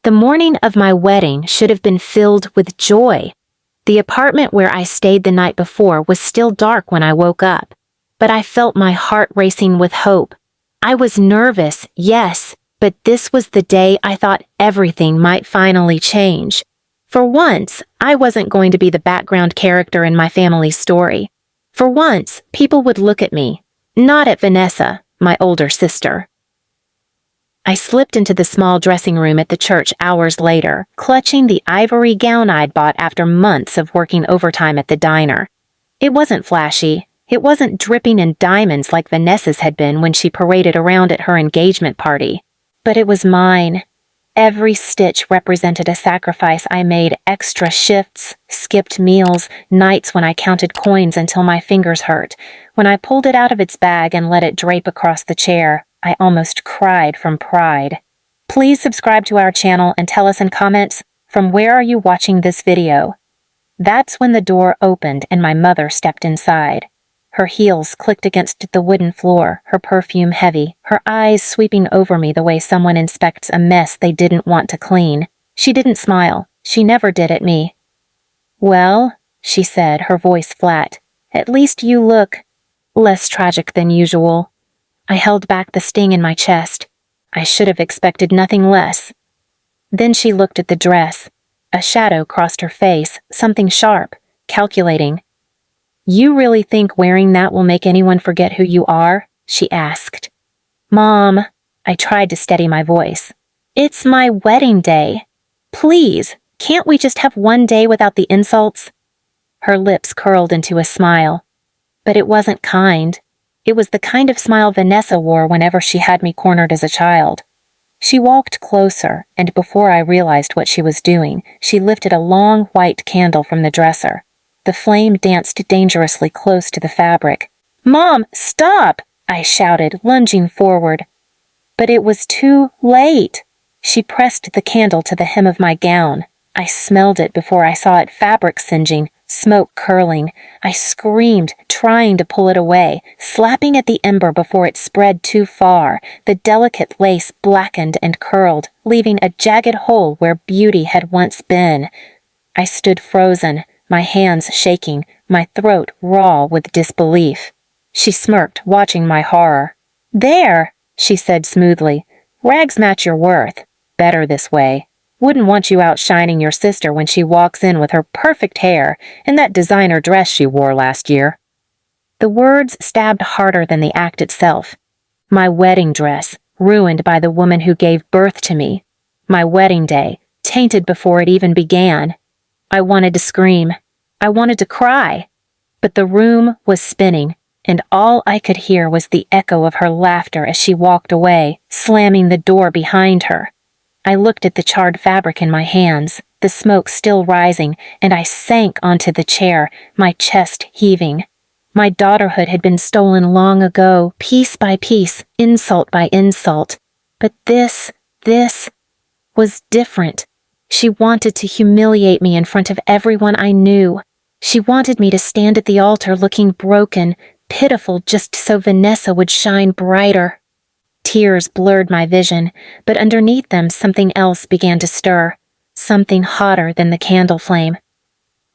The morning of my wedding should have been filled with joy. The apartment where I stayed the night before was still dark when I woke up, but I felt my heart racing with hope. I was nervous, yes, but this was the day I thought everything might finally change. For once, I wasn't going to be the background character in my family's story. For once, people would look at me, not at Vanessa, my older sister. I slipped into the small dressing room at the church hours later, clutching the ivory gown I'd bought after months of working overtime at the diner. It wasn't flashy. It wasn't dripping in diamonds like Vanessa's had been when she paraded around at her engagement party. But it was mine. Every stitch represented a sacrifice I made: extra shifts, skipped meals, nights when I counted coins until my fingers hurt. When I pulled it out of its bag and let it drape across the chair, I almost cried from pride. Please subscribe to our channel and tell us in comments, from where are you watching this video? That's when the door opened and my mother stepped inside. Her heels clicked against the wooden floor, her perfume heavy, her eyes sweeping over me the way someone inspects a mess they didn't want to clean. She didn't smile. She never did at me. "Well," she said, her voice flat, "at least you look less tragic than usual." I held back the sting in my chest. I should have expected nothing less. Then she looked at the dress. A shadow crossed her face, something sharp, calculating. "You really think wearing that will make anyone forget who you are?" she asked. "Mom," I tried to steady my voice. "It's my wedding day. Please, can't we just have one day without the insults?" Her lips curled into a smile. But it wasn't kind. It was the kind of smile Vanessa wore whenever she had me cornered as a child. She walked closer, and before I realized what she was doing, she lifted a long white candle from the dresser. The flame danced dangerously close to the fabric. "Mom, stop!" I shouted, lunging forward. But it was too late. She pressed the candle to the hem of my gown. I smelled it before I saw it: fabric singeing, smoke curling. I screamed, trying to pull it away, slapping at the ember before it spread too far. The delicate lace blackened and curled, leaving a jagged hole where beauty had once been. I stood frozen, my hands shaking, my throat raw with disbelief. She smirked, watching my horror. "There," she said smoothly. "Rags match your worth. Better this way. Wouldn't want you outshining your sister when she walks in with her perfect hair and that designer dress she wore last year." The words stabbed harder than the act itself. My wedding dress, ruined by the woman who gave birth to me. My wedding day, tainted before it even began. I wanted to scream. I wanted to cry. But the room was spinning, and all I could hear was the echo of her laughter as she walked away, slamming the door behind her. I looked at the charred fabric in my hands, the smoke still rising, and I sank onto the chair, my chest heaving. My daughterhood had been stolen long ago, piece by piece, insult by insult. But this was different. She wanted to humiliate me in front of everyone I knew. She wanted me to stand at the altar looking broken, pitiful, just so Vanessa would shine brighter. Tears blurred my vision, but underneath them something else began to stir, something hotter than the candle flame.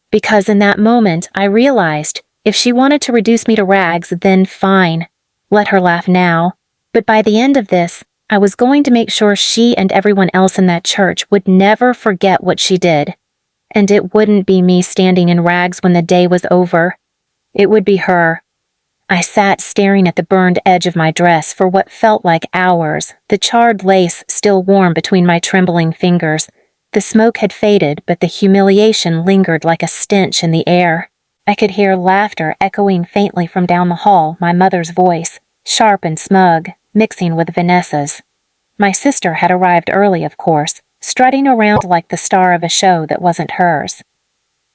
Because in that moment I realized, if she wanted to reduce me to rags, then fine. Let her laugh now. But by the end of this, I was going to make sure she and everyone else in that church would never forget what she did. And it wouldn't be me standing in rags when the day was over. It would be her. I sat staring at the burned edge of my dress for what felt like hours, the charred lace still warm between my trembling fingers. The smoke had faded, but the humiliation lingered like a stench in the air. I could hear laughter echoing faintly from down the hall, my mother's voice, sharp and smug, mixing with Vanessa's. My sister had arrived early, of course, strutting around like the star of a show that wasn't hers.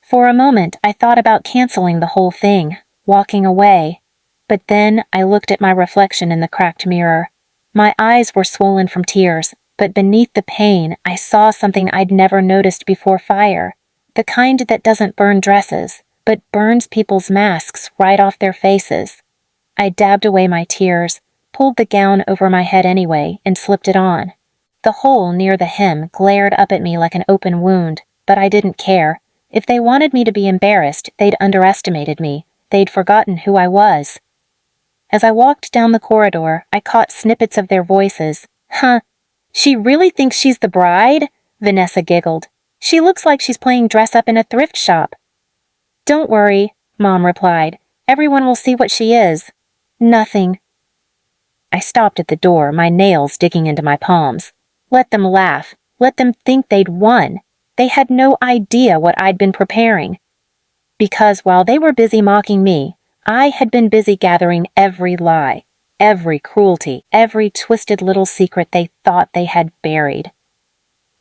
For a moment, I thought about canceling the whole thing, walking away. But then I looked at my reflection in the cracked mirror. My eyes were swollen from tears, but beneath the pain, I saw something I'd never noticed before: fire. The kind that doesn't burn dresses, but burns people's masks right off their faces. I dabbed away my tears, pulled the gown over my head anyway, and slipped it on. The hole near the hem glared up at me like an open wound, but I didn't care. If they wanted me to be embarrassed, they'd underestimated me. They'd forgotten who I was. As I walked down the corridor, I caught snippets of their voices. Huh, she really thinks she's the bride? Vanessa giggled. She looks like she's playing dress-up in a thrift shop. Don't worry, Mom replied. Everyone will see what she is. Nothing. I stopped at the door, my nails digging into my palms. Let them laugh. Let them think they'd won. They had no idea what I'd been preparing. Because while they were busy mocking me, I had been busy gathering every lie, every cruelty, every twisted little secret they thought they had buried.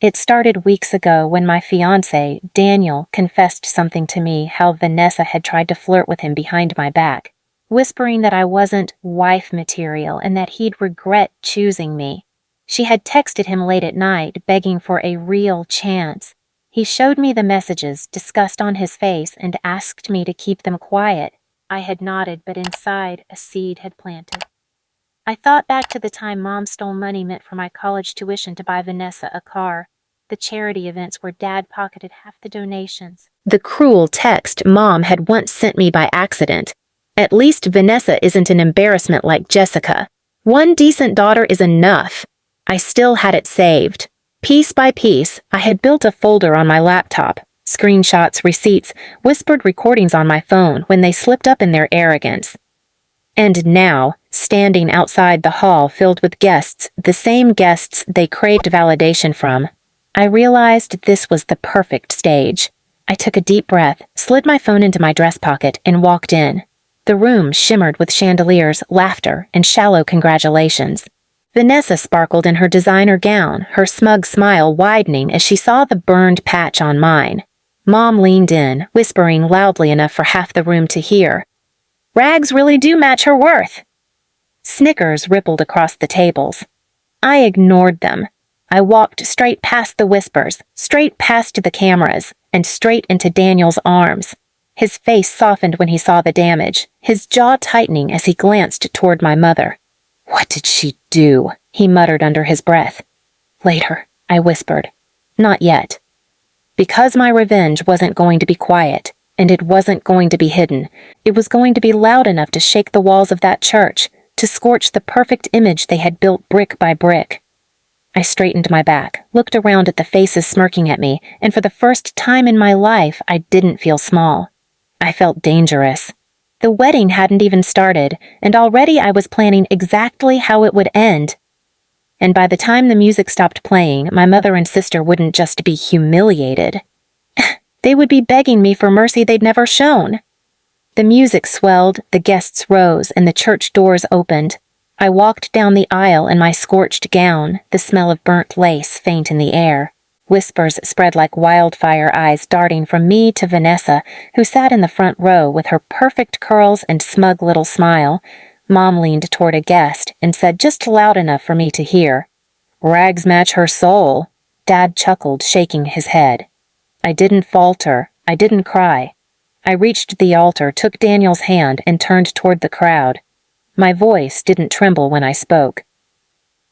It started weeks ago when my fiancé, Daniel, confessed something to me how Vanessa had tried to flirt with him behind my back, whispering that I wasn't wife material and that he'd regret choosing me. She had texted him late at night, begging for a real chance. He showed me the messages, disgust on his face, and asked me to keep them quiet. I had nodded, but inside a seed had planted. I thought back to the time Mom stole money meant for my college tuition to buy Vanessa a car, the charity events where Dad pocketed half the donations, the cruel text Mom had once sent me by accident. At least Vanessa isn't an embarrassment like Jessica. One decent daughter is enough. I still had it saved. Piece by piece, I had built a folder on my laptop, screenshots, receipts, whispered recordings on my phone when they slipped up in their arrogance. And now, standing outside the hall filled with guests, the same guests they craved validation from, I realized this was the perfect stage. I took a deep breath, slid my phone into my dress pocket, and walked in. The room shimmered with chandeliers, laughter, and shallow congratulations. Vanessa sparkled in her designer gown, her smug smile widening as she saw the burned patch on mine. Mom leaned in, whispering loudly enough for half the room to hear. Rags really do match her worth. Snickers rippled across the tables. I ignored them. I walked straight past the whispers, straight past the cameras, and straight into Daniel's arms. His face softened when he saw the damage, his jaw tightening as he glanced toward my mother. What did she do? He muttered under his breath. Later, I whispered. Not yet. Because my revenge wasn't going to be quiet, and it wasn't going to be hidden, it was going to be loud enough to shake the walls of that church, to scorch the perfect image they had built brick by brick. I straightened my back, looked around at the faces smirking at me, and for the first time in my life, I didn't feel small. I felt dangerous. The wedding hadn't even started, and already I was planning exactly how it would end. And by the time the music stopped playing, my mother and sister wouldn't just be humiliated. They would be begging me for mercy they'd never shown. The music swelled, the guests rose, and the church doors opened. I walked down the aisle in my scorched gown, the smell of burnt lace faint in the air. Whispers spread like wildfire, eyes darting from me to Vanessa, who sat in the front row with her perfect curls and smug little smile. Mom leaned toward a guest and said just loud enough for me to hear, "Rags match her soul." Dad chuckled, shaking his head. I didn't falter. I didn't cry. I reached the altar, took Daniel's hand, and turned toward the crowd. My voice didn't tremble when I spoke.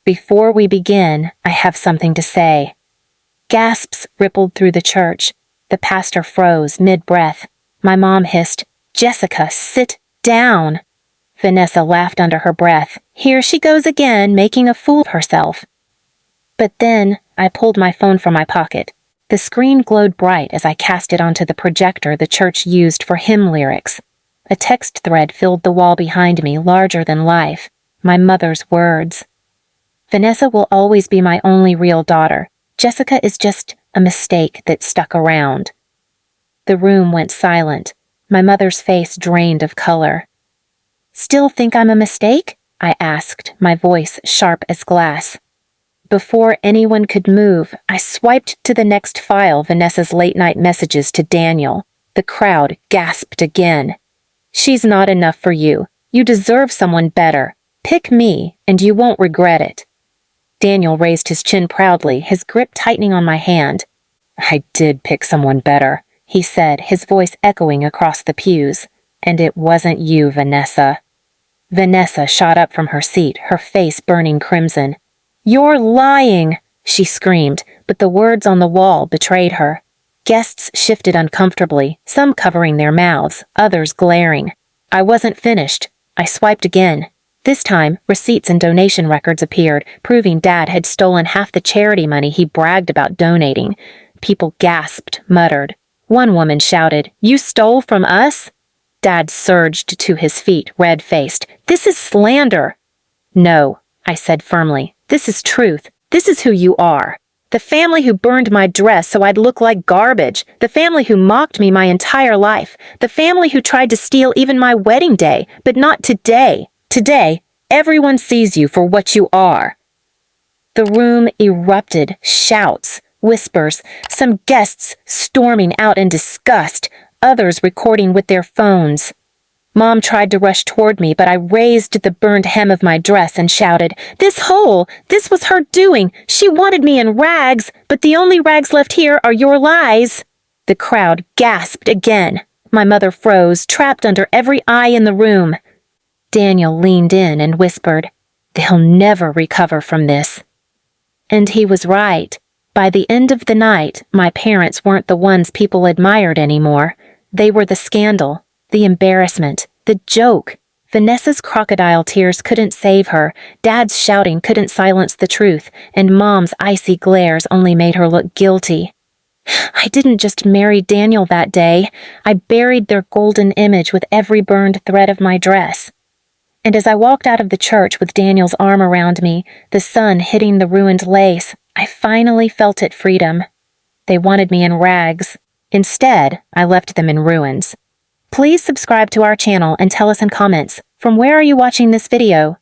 Before we begin, I have something to say. Gasps rippled through the church. The pastor froze mid-breath. My mom hissed, "Jessica, sit down." Vanessa laughed under her breath. Here she goes again, making a fool of herself. But then I pulled my phone from my pocket. The screen glowed bright as I cast it onto the projector the church used for hymn lyrics. A text thread filled the wall behind me, larger than life. My mother's words. Vanessa will always be my only real daughter. Jessica is just a mistake that stuck around. The room went silent. My mother's face drained of color. Still think I'm a mistake? I asked, my voice sharp as glass. Before anyone could move, I swiped to the next file, Vanessa's late-night messages to Daniel. The crowd gasped again. She's not enough for you. You deserve someone better. Pick me, and you won't regret it. Daniel raised his chin proudly, his grip tightening on my hand. I did pick someone better, he said, his voice echoing across the pews. And it wasn't you, Vanessa. Vanessa shot up from her seat, her face burning crimson. You're lying! she screamed, but the words on the wall betrayed her. Guests shifted uncomfortably, some covering their mouths, others glaring. I wasn't finished. I swiped again. This time, receipts and donation records appeared, proving Dad had stolen half the charity money he bragged about donating. People gasped, muttered. One woman shouted, "You stole from us?" Dad surged to his feet, red-faced. "This is slander." "No," I said firmly. "This is truth. This is who you are. The family who burned my dress so I'd look like garbage. The family who mocked me my entire life. The family who tried to steal even my wedding day. But not today. Today, everyone sees you for what you are." The room erupted, shouts, whispers, some guests storming out in disgust, others recording with their phones. Mom tried to rush toward me, but I raised the burned hem of my dress and shouted, "This hole! This was her doing! She wanted me in rags, but the only rags left here are your lies!" The crowd gasped again. My mother froze, trapped under every eye in the room. Daniel leaned in and whispered, "They'll never recover from this." And he was right. By the end of the night, my parents weren't the ones people admired anymore. They were the scandal, the embarrassment, the joke. Vanessa's crocodile tears couldn't save her, Dad's shouting couldn't silence the truth, and Mom's icy glares only made her look guilty. I didn't just marry Daniel that day. I buried their golden image with every burned thread of my dress. And as I walked out of the church with Daniel's arm around me, the sun hitting the ruined lace, I finally felt it freedom. They wanted me in rags. Instead, I left them in ruins. Please subscribe to our channel and tell us in comments, from where are you watching this video?